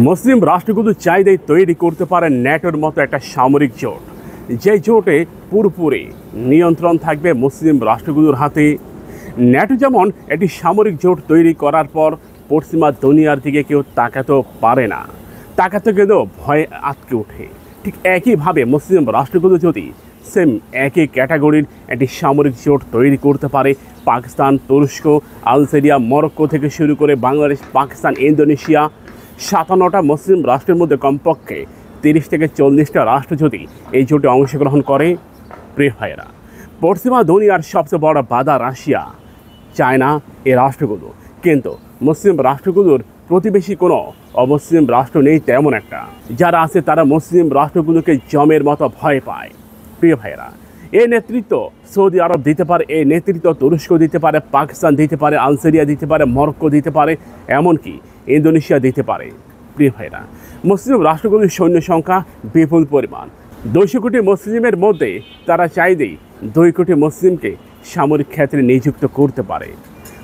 মুসলিম রাষ্ট্রগুলো চাইলেই তৈরি করতে পারে ন্যাটোর মতো একটা সামরিক জোট, যে জোটে পুরোপুরি নিয়ন্ত্রণ থাকবে মুসলিম রাষ্ট্রগুলোর হাতে। ন্যাটো যেমন একটি সামরিক জোট তৈরি করার পর পশ্চিমা দুনিয়ার দিকে কেউ তাকাতেও পারে না, তাকাতে গেলেও ভয়ে আটকে ওঠে, ঠিক একইভাবে মুসলিম রাষ্ট্রগুলো যদি সেম একই ক্যাটাগরির একটি সামরিক জোট তৈরি করতে পারে, পাকিস্তান, তুরস্ক, আলজেরিয়া, মরক্কো থেকে শুরু করে বাংলাদেশ, পাকিস্তান, ইন্দোনেশিয়া, 57টা মুসলিম রাষ্ট্রের মধ্যে কমপক্ষে 30 থেকে 40টা রাষ্ট্র যদি এই জোটে অংশগ্রহণ করে, প্রিয় ভাইয়েরা, পশ্চিমা দুনিয়ার সবচেয়ে বড় বাধা রাশিয়া, চায়না, এই রাষ্ট্রগুলো। কিন্তু মুসলিম রাষ্ট্রগুলোর প্রতিবেশী কোনো অমুসলিম রাষ্ট্র নেই তেমন একটা। যারা আছে তারা মুসলিম রাষ্ট্রগুলোকে জমের মতো ভয় পায়। প্রিয় ভাইয়েরা, এই নেতৃত্ব সৌদি আরব দিতে পারে, এই নেতৃত্ব তুরস্ক দিতে পারে, পাকিস্তান দিতে পারে, আলজেরিয়া দিতে পারে, মরক্কো দিতে পারে, এমনকি ইন্দোনেশিয়া দিতে পারে। প্রিয় ভাইয়েরা, মুসলিম রাষ্ট্রগুলির সৈন্য সংখ্যা বিপুল পরিমাণ। 200 কোটি মুসলিমের মধ্যে তারা চাইলেই 2 কোটি মুসলিমকে সামরিক ক্ষেত্রে নিযুক্ত করতে পারে।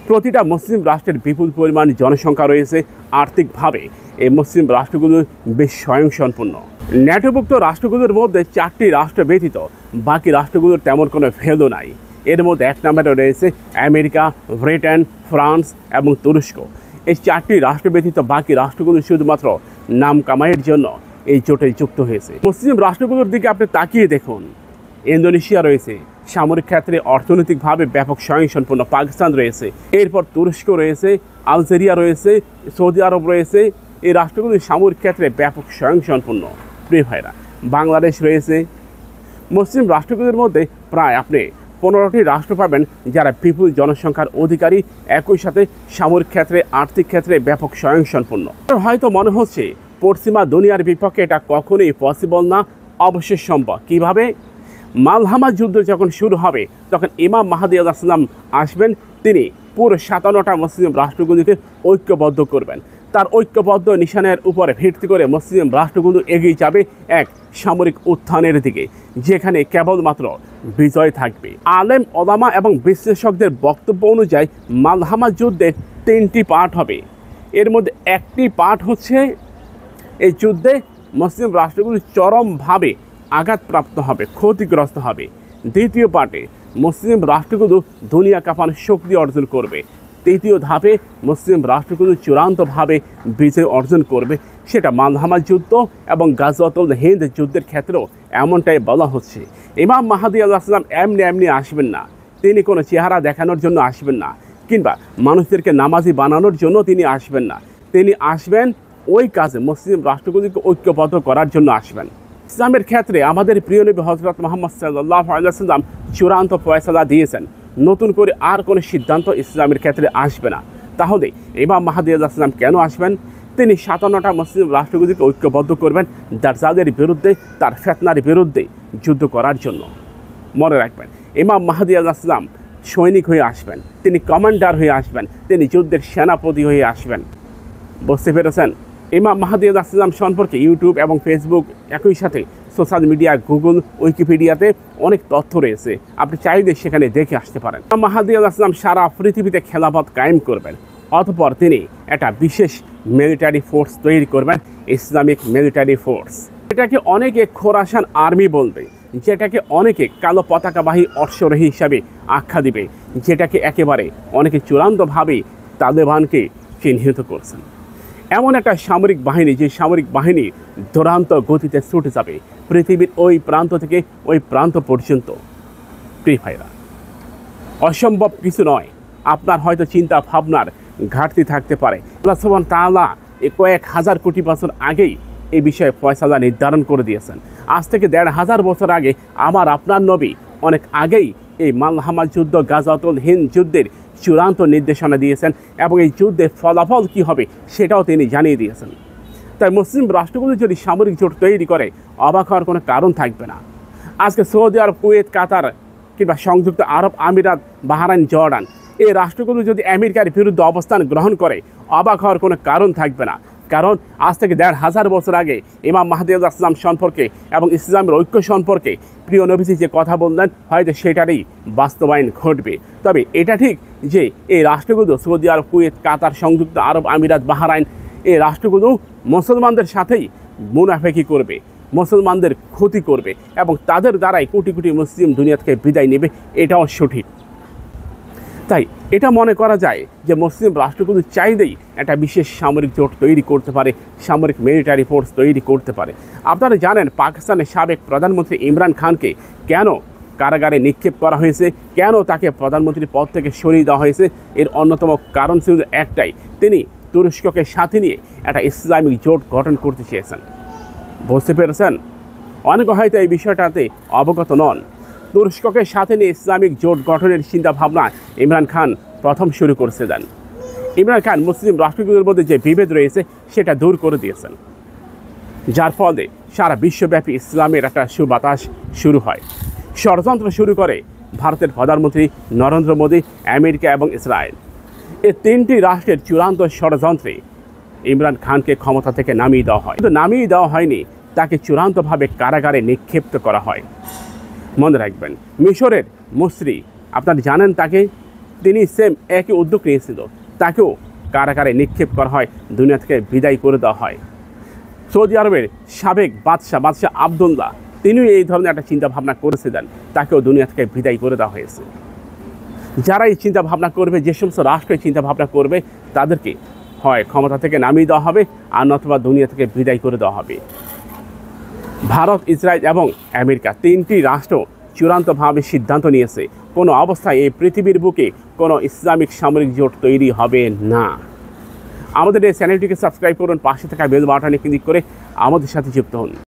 প্রতিটা মুসলিম রাষ্ট্রের বিপুল পরিমাণ জনসংখ্যা রয়েছে। আর্থিকভাবে এই মুসলিম রাষ্ট্রগুলো বেশ স্বয়ংসম্পূর্ণ। ন্যাটোভুক্ত রাষ্ট্রগুলোর মধ্যে 4টি রাষ্ট্র ব্যতীত বাকি রাষ্ট্রগুলোর তেমন কোনো ভেদও নাই। এর মধ্যে 1 নম্বরে রয়েছে আমেরিকা, ব্রিটেন, ফ্রান্স এবং তুরস্ক। এই 4টি রাষ্ট্র ব্যতীত বাকি রাষ্ট্রগুলো শুধুমাত্র নাম কামাইয়ের জন্য এই জোটে যুক্ত হয়েছে। মুসলিম রাষ্ট্রগুলোর দিকে আপনি তাকিয়ে দেখুন। ইন্দোনেশিয়া রয়েছে, সামরিক ক্ষেত্রে অর্থনৈতিকভাবে ব্যাপক স্বয়ংসম্পূর্ণ। পাকিস্তান রয়েছে, এরপর তুরস্ক রয়েছে, আলজেরিয়া রয়েছে, সৌদি আরব রয়েছে। এই রাষ্ট্রগুলি সামরিক ক্ষেত্রে ব্যাপক স্বয়ংসম্পূর্ণ। প্রিয় ভাইরা, বাংলাদেশ রয়েছে। মুসলিম রাষ্ট্রগুলির মধ্যে প্রায় আপনি 15টি রাষ্ট্র পাবেন যারা বিপুল জনসংখ্যার অধিকারী, একই সাথে সামরিক ক্ষেত্রে, আর্থিক ক্ষেত্রে ব্যাপক স্বয়ংসম্পূর্ণ। হয়তো মনে হচ্ছে পশ্চিমা দুনিয়ার বিপক্ষে এটা কখনোই পসিবল না, অবশ্যই সম্ভব। কীভাবে? মালহামা যুদ্ধ যখন শুরু হবে তখন ইমাম মাহদী আলাইহিস সালাম আসবেন, তিনি পুরো 57টা মুসলিম রাষ্ট্রগুলিকে ঐক্যবদ্ধ করবেন। তার ঐক্যবদ্ধ নিশানের উপরে ভিত্তি করে মুসলিম রাষ্ট্রগুলো এগিয়ে যাবে এক সামরিক উত্থানের দিকে, যেখানে কেবলমাত্র বিজয় থাকবে। আলেম, ওলামা এবং বিশ্লেষকদের বক্তব্য অনুযায়ী মালহামা যুদ্ধের 3টি পার্ট হবে। এর মধ্যে একটি পার্ট হচ্ছে এই যুদ্ধে মুসলিম মুসলিমরাষ্ট্রগুলি চরমভাবে আঘাতপ্রাপ্ত হবে, ক্ষতিগ্রস্ত হবে। দ্বিতীয় পার্টে মুসলিম রাষ্ট্রগুলো দুনিয়া কাঁপানোর শক্তি অর্জন করবে। তৃতীয় ধাপে মুসলিম রাষ্ট্রগুলো চূড়ান্তভাবে বিজয় অর্জন করবে। সেটা মালহামা যুদ্ধ এবং গাজওয়াতুল হিন্দ যুদ্ধের ক্ষেত্রেও এমনটাই বলা হচ্ছে। ইমাম মাহদী আলাইহিস সালাম এমনি আসবেন না, তিনি কোনো চেহারা দেখানোর জন্য আসবেন না, কিংবা মানুষদেরকে নামাজি বানানোর জন্য তিনি আসবেন না। তিনি আসবেন ওই কাজে মুসলিম রাষ্ট্রগুলিকে ঐক্যবদ্ধ করার জন্য আসবেন। ইসলামের ক্ষেত্রে আমাদের প্রিয় নবী হযরত মুহাম্মদ সাল্লাল্লাহু আলাইহি ওয়াসাল্লাম চূড়ান্ত ফয়সালা দিয়েছেন, নতুন করে আর কোনো সিদ্ধান্ত ইসলামের ক্ষেত্রে আসবে না। তাহলে ইমাম মাহদী আলাইহিস সালাম কেন আসবেন? তিনি 57টা মুসলিম রাষ্ট্রগুলিকে ঐক্যবদ্ধ করবেন দাজ্জালের বিরুদ্ধে, তার ফিতনার বিরুদ্ধে যুদ্ধ করার জন্য। মনে রাখবেন, ইমাম মাহদী আলাইহিস সালাম সৈনিক হয়ে আসবেন, তিনি কমান্ডার হয়ে আসবেন, তিনি যুদ্ধের সেনাপতি হয়ে আসবেন। বুঝতে পেরেছেন? ইমাম মাহদী আলাইহিস সালাম সম্পর্কে ইউটিউব এবং ফেসবুক, একই সাথে সোশ্যাল মিডিয়া, গুগল, উইকিপিডিয়াতে অনেক তথ্য রয়েছে, আপনি চাইলে সেখানে দেখে আসতে পারেন। ইমাম মাহদী আলাইহিস সালাম সারা পৃথিবীতে খেলাফত কায়েম করবেন। অতঃপর তিনি একটা বিশেষ মিলিটারি ফোর্স তৈরি করবেন, ইসলামিক মিলিটারি ফোর্স। এটাকে অনেকে খোরাসান আর্মি বলবে, যেটাকে অনেকে কালো পতাকাবাহী অশ্বরোহী হিসাবে আখ্যা দিবে, যেটাকে একেবারে অনেকে চূড়ান্তভাবে তালেবানকে চিহ্নিত করছেন। এমন একটা সামরিক বাহিনী, যে সামরিক বাহিনী দুরন্ত গতিতে ছুটে যাবে পৃথিবীর ওই প্রান্ত থেকে ওই প্রান্ত পর্যন্ত। প্রিয় ভাইরা, অসম্ভব কিছু নয়। আপনার হয়তো চিন্তা ভাবনার ঘাটতি থাকতে পারে। আল্লাহ সুবহানাহু ওয়া তাআলা কয়েক হাজার কোটি বছর আগেই এই বিষয়ে ফয়সালা নির্ধারণ করে দিয়েছেন। আজ থেকে 1500 বছর আগে আমার আপনার নবী অনেক আগেই এই মালহামা যুদ্ধ, গাজওয়াতুল হিন্দ যুদ্ধের চূড়ান্ত নির্দেশনা দিয়েছেন, এবং এই যুদ্ধের ফলাফল কী হবে সেটাও তিনি জানিয়ে দিয়েছেন। তাই মুসলিম রাষ্ট্রগুলো যদি সামরিক জোট তৈরি করে, অবাক হওয়ার কোনো কারণ থাকবে না। আজকে সৌদি আরব, কুয়েত, কাতার কিংবা সংযুক্ত আরব আমিরাত, বাহরাইন, জর্ডান, এই রাষ্ট্রগুলো যদি আমেরিকার বিরুদ্ধে অবস্থান গ্রহণ করে, অবাক হওয়ার কোনো কারণ থাকবে না। কারণ আজ থেকে 1500 বছর আগে ইমাম মাহদী আলাইহিস সালাম সম্পর্কে এবং ইসলামের ঐক্য সম্পর্কে প্রিয় নবীজি যে কথা বললেন, হয়তো সেটারই বাস্তবায়ন ঘটবে। তবে এটা ঠিক যে এই রাষ্ট্রগুলো সৌদি আরব, কুয়েত, কাতার, সংযুক্ত আরব আমিরাত, বাহরাইন, এই রাষ্ট্রগুলো মুসলমানদের সাথেই মুনাফেকি করবে, মুসলমানদের ক্ষতি করবে এবং তাদের দ্বারাই কোটি কোটি মুসলিম দুনিয়া থেকে বিদায় নেবে, এটাও সঠিক। তাই এটা মনে করা যায় যে মুসলিম রাষ্ট্রগুলো চাইলেই একটা বিশেষ সামরিক জোট তৈরি করতে পারে, সামরিক মিলিটারি ফোর্স তৈরি করতে পারে। আপনারা জানেন পাকিস্তানের সাবেক প্রধানমন্ত্রী ইমরান খানকে কেন কারাগারে নিক্ষেপ করা হয়েছে, কেন তাকে প্রধানমন্ত্রীর পদ থেকে সরিয়ে দেওয়া হয়েছে। এর অন্যতম কারণ ছিল একটাই, তিনি তুরস্ককে সাথে নিয়ে একটা ইসলামিক জোট গঠন করতে চেয়েছেন। বুঝতে পেরেছেন? অনেকে হয়তো এই বিষয়টাতে অবগত নন। তুরস্ককে সাথে নিয়ে ইসলামিক জোট গঠনের চিন্তাভাবনা ইমরান খান প্রথম শুরু করেছিলেন। ইমরান খান মুসলিম রাষ্ট্রগুলোর মধ্যে যে বিভেদ রয়েছে সেটা দূর করে দিয়েছেন, যার ফলে সারা বিশ্বব্যাপী ইসলামের একটা সুবাতাস শুরু হয়। ষড়যন্ত্র শুরু করে ভারতের প্রধানমন্ত্রী নরেন্দ্র মোদী, আমেরিকা এবং ইসরায়েল। এই তিনটি রাষ্ট্রের চূড়ান্ত ষড়যন্ত্রে ইমরান খানকে ক্ষমতা থেকে নামিয়ে দেওয়া হয়। কিন্তু নামিয়ে দেওয়া হয়নি, তাকে চূড়ান্তভাবে কারাগারে নিক্ষিপ্ত করা হয়। মনে রাখবেন, মিশরের মুসরি, আপনারা জানেন তাকে, তিনি সেম একই উদ্যোগ নিয়েছিল, তাকেও কারাগারে নিক্ষেপ করা হয়, দুনিয়া থেকে বিদায় করে দেওয়া হয়। সৌদি আরবের সাবেক বাদশাহ আবদুল্লাহ, তিনিও এই ধরনের একটা চিন্তাভাবনা করেছিলেন, তাকেও দুনিয়া থেকে বিদায় করে দেওয়া হয়েছে। যারা এই চিন্তাভাবনা করবে, যে সমস্ত রাষ্ট্র এই চিন্তাভাবনা করবে, তাদেরকে হয় ক্ষমতা থেকে নামিয়ে দেওয়া হবে আর নতুবা দুনিয়া থেকে বিদায় করে দেওয়া হবে। ভারত, ইসরায়েল এবং আমেরিকা তিনটি রাষ্ট্র চূড়ান্তভাবে সিদ্ধান্ত নিয়েছে কোনো অবস্থায় এই পৃথিবীর বুকে কোনো ইসলামিক সামরিক জোট তৈরি হবে না। আমাদের এই চ্যানেলটিকে সাবস্ক্রাইব করুন, পাশে থাকা বেল বাটনে ক্লিক করে আমাদের সাথে যুক্ত হন।